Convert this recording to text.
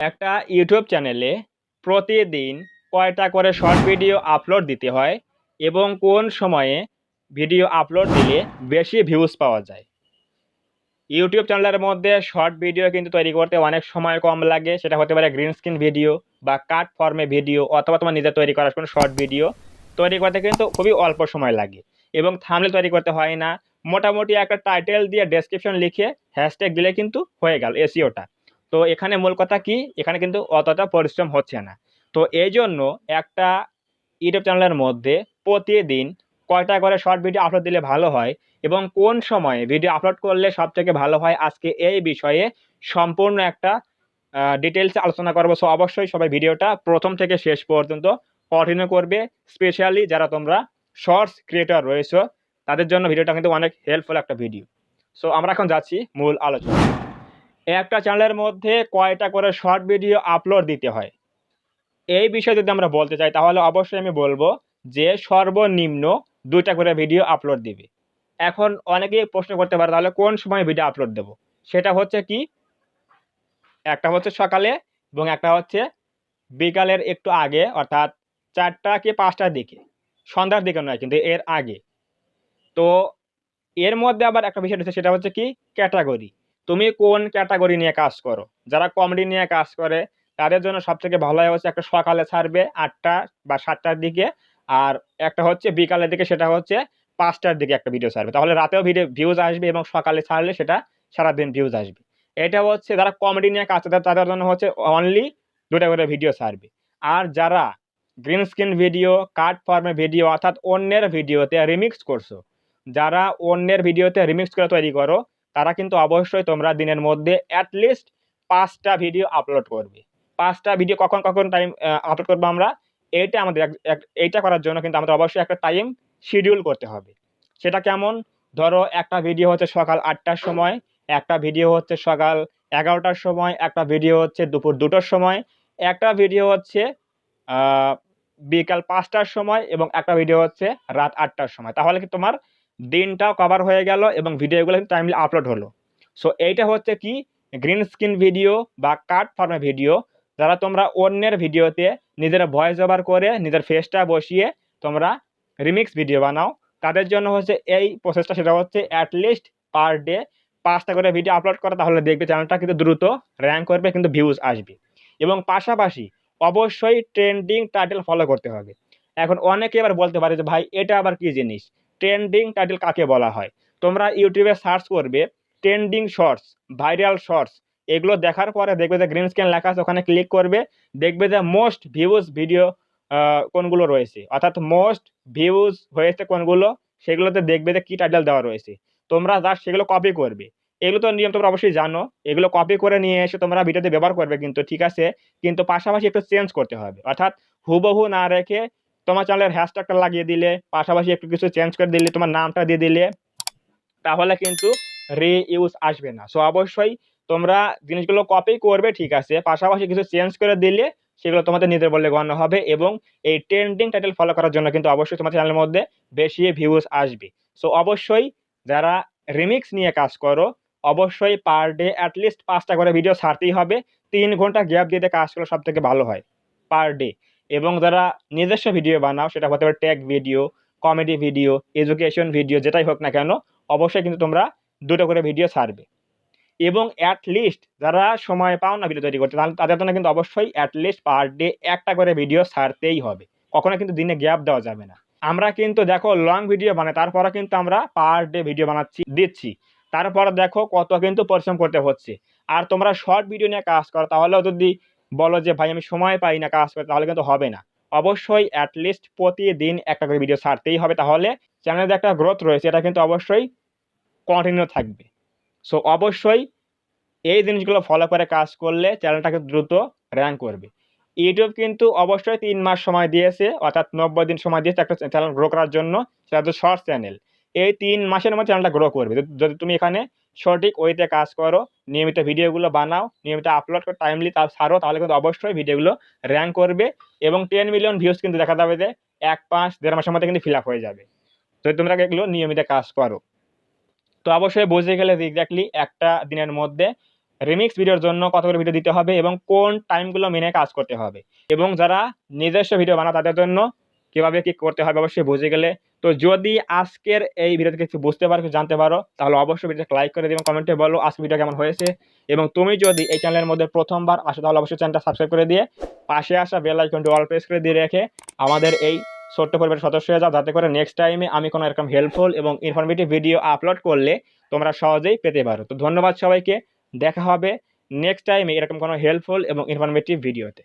একটা ইউটিউব চ্যানেলে প্রতিদিন কয়টা করে শর্ট ভিডিও আপলোড দিতে হয় এবং কোন সময়ে ভিডিও আপলোড দিলে বেশি ভিউজ পাওয়া যায়। ইউটিউব চ্যানেলের মধ্যে শর্ট ভিডিও কিন্তু তৈরি করতে অনেক সময় কম লাগে। সেটা হতে পারে গ্রিন স্ক্রিন ভিডিও বা কাট ফর্মে ভিডিও অথবা তোমার নিজে তৈরি করার কোনো শর্ট ভিডিও তৈরি করতে কিন্তু খুবই অল্প সময় লাগে এবং থাম্বনেল তৈরি করতে হয় না। মোটামুটি একটা টাইটেল দিয়ে ডেসক্রিপশন লিখে হ্যাশট্যাগ দিলে কিন্তু হয়ে গেল এসইওটা। তো এখানে মূল কথা কি, এখানে কিন্তু অতটা পরিশ্রম হচ্ছে না। তো এই জন্য একটা ইউটিউব চ্যানেলের মধ্যে প্রতিদিন কয়টা করে শর্ট ভিডিও আপলোড দিলে ভালো হয় এবং কোন সময়ে ভিডিও আপলোড করলে সবথেকে ভালো হয়, আজকে এই বিষয়ে সম্পূর্ণ একটা ডিটেলসে আলোচনা করবো। সো অবশ্যই সবাই ভিডিওটা প্রথম থেকে শেষ পর্যন্ত কন্টিনিউ করবে। স্পেশালি যারা তোমরা শর্টস ক্রিয়েটর রয়েছে তাদের জন্য ভিডিওটা কিন্তু অনেক হেল্পফুল একটা ভিডিও। সো আমরা এখন যাচ্ছি মূল আলোচনা। একটা চ্যানেলের মধ্যে কয়টা করে শর্ট ভিডিও আপলোড দিতে হয় এই বিষয়ে যদি আমরা বলতে চাই তাহলে অবশ্যই আমি বলবো যে সর্বনিম্ন 2টা করে ভিডিও আপলোড দিবে। এখন অনেকেই প্রশ্ন করতে পারে তাহলে কোন সময় ভিডিও আপলোড দেব? সেটা হচ্ছে কি, একটা হচ্ছে সকালে এবং একটা হচ্ছে বিকালের একটু আগে, অর্থাৎ 4টা কি 5টার দিকে, সন্ধ্যার দিকে নয় কিন্তু এর আগে। তো এর মধ্যে আবার একটা বিষয় রয়েছে, সেটা হচ্ছে কি ক্যাটাগরি। তুমি কোন ক্যাটাগরি নিয়ে কাজ করো? যারা কমেডি নিয়ে কাজ করে তাদের জন্য সবথেকে ভালো হয় হচ্ছে একটা সকালে ছাড়বে 8টা বা 7টার দিকে, আর একটা হচ্ছে বিকালের দিকে, সেটা হচ্ছে 5টার দিকে একটা ভিডিও ছাড়বে। তাহলে রাতেও ভিডিও ভিউজ আসবে এবং সকালে ছাড়লে সেটা সারাদিন ভিউজ আসবে। এটা হচ্ছে যারা কমেডি নিয়ে কাজ করে তাদের জন্য হচ্ছে অনলি 2টা করে ভিডিও ছাড়বে। আর যারা গ্রিন স্ক্রিন ভিডিও, কাট ফর্মে ভিডিও অর্থাৎ অন্যের ভিডিওতে রিমিক্স করছো, যারা অন্যের ভিডিওতে রিমিক্স করে তৈরি করো, তারা কিন্তু অবশ্যই তোমরা দিনের মধ্যে অ্যাটলিস্ট 5টা ভিডিও আপলোড করবে। 5টা ভিডিও কখন কখন টাইম আপলোড করবো আমরা, এইটা আমাদের এইটা করার জন্য কিন্তু আমাদের অবশ্যই একটা টাইম শিডিউল করতে হবে। সেটা কেমন? ধরো একটা ভিডিও হচ্ছে সকাল 8টার সময়, একটা ভিডিও হচ্ছে সকাল 11টার সময়, একটা ভিডিও হচ্ছে দুপুর 2টোর সময়, একটা ভিডিও হচ্ছে বিকাল 5টার সময় এবং একটা ভিডিও হচ্ছে রাত 8টার সময়। তাহলে কি তোমার দিনটাও কভার হয়ে গেল এবং ভিডিওগুলো কিন্তু টাইমলি আপলোড হলো। সো এইটা হচ্ছে কি গ্রিন স্ক্রিন ভিডিও বা কাট ফর্মে ভিডিও। যারা তোমরা অন্যের ভিডিওতে নিজেরা ভয়েস ওভার করে নিজের ফেসটা বসিয়ে তোমরা রিমিক্স ভিডিও বানাও, তাদের জন্য হচ্ছে এই প্রসেসটা। সেটা হচ্ছে অ্যাটলিস্ট পার ডে 5টা করে ভিডিও আপলোড করা, তাহলে দেখবে চ্যানেলটা কিন্তু দ্রুত র্যাঙ্ক করবে, কিন্তু ভিউজ আসবে। এবং পাশাপাশি অবশ্যই ট্রেন্ডিং টাইটেল ফলো করতে হবে। এখন অনেকে এবার বলতে পারে যে ভাই এটা আবার কি জিনিস, ট্রেন্ডিং টাইটেল কাকে বলা হয়? তোমরা ইউটিউবে সার্চ করবে ট্রেন্ডিং শর্টস, ভাইরাল শর্টস, এগুলো দেখার পরে দেখবে যে গ্রিন স্ক্রিন লেখা আছে, ওখানে ক্লিক করবে, দেখবে যে মোস্ট ভিউজ ভিডিও কোনগুলো রয়েছে, অর্থাৎ মোস্ট ভিউজ হয়েছে কোনগুলো, সেগুলোতে দেখবে যে কি টাইটেল দেওয়া রয়েছে। তোমরা জাস্ট সেগুলো কপি করবে। এগুলো তো নিয়ম তোমরা অবশ্যই জানো, এগুলো কপি করে নিয়ে এসে তোমরা ভিডিওতে ব্যবহার করবে, কিন্তু ঠিক আছে, কিন্তু পাশাপাশি একটু চেঞ্জ করতে হবে। অর্থাৎ হুবহু না রেখে তোমার চ্যানেলের হ্যাশট্যাগটা লাগিয়ে দিলে, পাশাপাশি একটু কিছু চেঞ্জ করে দিলে, তোমার নামটা দিয়ে দিলে, তাহলে কিন্তু রিইউজ আসবে না। সো অবশ্যই তোমরা জিনিসগুলো কপি করবে, ঠিক আছে, পাশাপাশি কিছু চেঞ্জ করে দিলে সেগুলো তোমাদের নিজের বলে গণ্য হবে এবং এই ট্রেন্ডিং টাইটেল ফলো করার জন্য কিন্তু অবশ্যই তোমার চ্যানেলের মধ্যে বেশি ভিউজ আসবে। সো অবশ্যই যারা রিমিক্স নিয়ে কাজ করো, অবশ্যই পার ডে অ্যাটলিস্ট 5টা করে ভিডিও ছাড়তেই হবে। 3 ঘন্টা গ্যাপ দিয়ে কাজ করলে সব থেকে ভালো হয় পার ডে। এবং যারা নিজস্ব ভিডিও বানাও, সেটা হতে পারে take video, comedy video, education video, যেটাই হোক না কেন, অবশ্যই কিন্তু তোমরা 2টো করে ভিডিও ছাড়বে। এবং অ্যাটলিস্ট যারা সময় পাও না ভিডিও তৈরি করতে, তাহলে তাদের জন্য কিন্তু অবশ্যই অ্যাটলিস্ট পার ডে একটা করে ভিডিও ছাড়তেই হবে। কখনো কিন্তু দিনে গ্যাপ দেওয়া যাবে না। আমরা কিন্তু দেখো লং ভিডিও বানাই, তারপরে কিন্তু আমরা পার ডে ভিডিও বানাচ্ছি, দিচ্ছি, তারপরে দেখো কত কিন্তু পরিশ্রম করতে হচ্ছে। আর তোমরা শর্ট ভিডিও নিয়ে কাজ করো, তাহলেও যদি বলো যে ভাই আমি সময় পাই না কাজ করতে, তাহলে কিন্তু হবে না। অবশ্যই অ্যাটলিস্ট প্রতিদিন একটা করে ভিডিও ছাড়তেই হবে, তাহলে চ্যানেলের একটা গ্রোথ রয়েছে এটা কিন্তু অবশ্যই কন্টিনিউ থাকবে। সো অবশ্যই এই জিনিসগুলো ফলো করে কাজ করলে চ্যানেলটাকে দ্রুত র্যাঙ্ক করবে। ইউটিউব কিন্তু অবশ্যই 3 মাস সময় দিয়েছে, অর্থাৎ 90 দিন সময় দিয়েছে একটা চ্যানেল গ্রো করার জন্য। সেটা হচ্ছে শর্ট চ্যানেল। এই 3 মাসের মধ্যে চ্যানেলটা গ্রো করবে যদি তুমি এখানে সঠিক ওয়েতে কাজ করো, নিয়মিত ভিডিওগুলো বানাও, নিয়মিত আপলোড করে টাইমলি তা ছাড়ো, তাহলে কিন্তু অবশ্যই ভিডিওগুলো র্যাঙ্ক করবে এবং 10 মিলিয়ন ভিউজ কিন্তু দেখা যাবে যে 1 মাস 1.5 মাসের মধ্যে কিন্তু ফিল আপ হয়ে যাবে যদি তোমরা এগুলো নিয়মিত কাজ করো। তো অবশ্যই বুঝে গেলে যে এক্স্যাক্টলি একটা দিনের মধ্যে রিমিক্স ভিডিওর জন্য কতগুলো ভিডিও দিতে হবে এবং কোন টাইমগুলো মেনে কাজ করতে হবে, এবং যারা নিজস্ব ভিডিও বানায় তাদের জন্য কীভাবে কী করতে হবে অবশ্যই বুঝে গেলে। তো যদি আজকের এই ভিডিও থেকে কিছু বুঝতে পারো, কিছু জানতে পারো, তাহলে অবশ্যই ভিডিওটাকে লাইক করে দিও, কমেন্টে বলো আজকে ভিডিও কেমন হয়েছে। এবং তুমি যদি এই চ্যানেলের মধ্যে প্রথমবার আসো তাহলে অবশ্যই চ্যানেলটা সাবস্ক্রাইব করে দিয়ে পাশে আসা বেল আইকনটি অল প্রেস করে দিয়ে রেখে আমাদের এই ছোট্ট পরিবারের সদস্য হয়ে যাও, যাতে করে নেক্সট টাইমে আমি কোনো এরকম হেল্পফুল এবং ইনফরমেটিভ ভিডিও আপলোড করলে তোমরা সহজেই পেতে পারো। তো ধন্যবাদ সবাইকে, দেখা হবে নেক্সট টাইমে এরকম কোনো হেল্পফুল এবং ইনফরমেটিভ ভিডিওতে।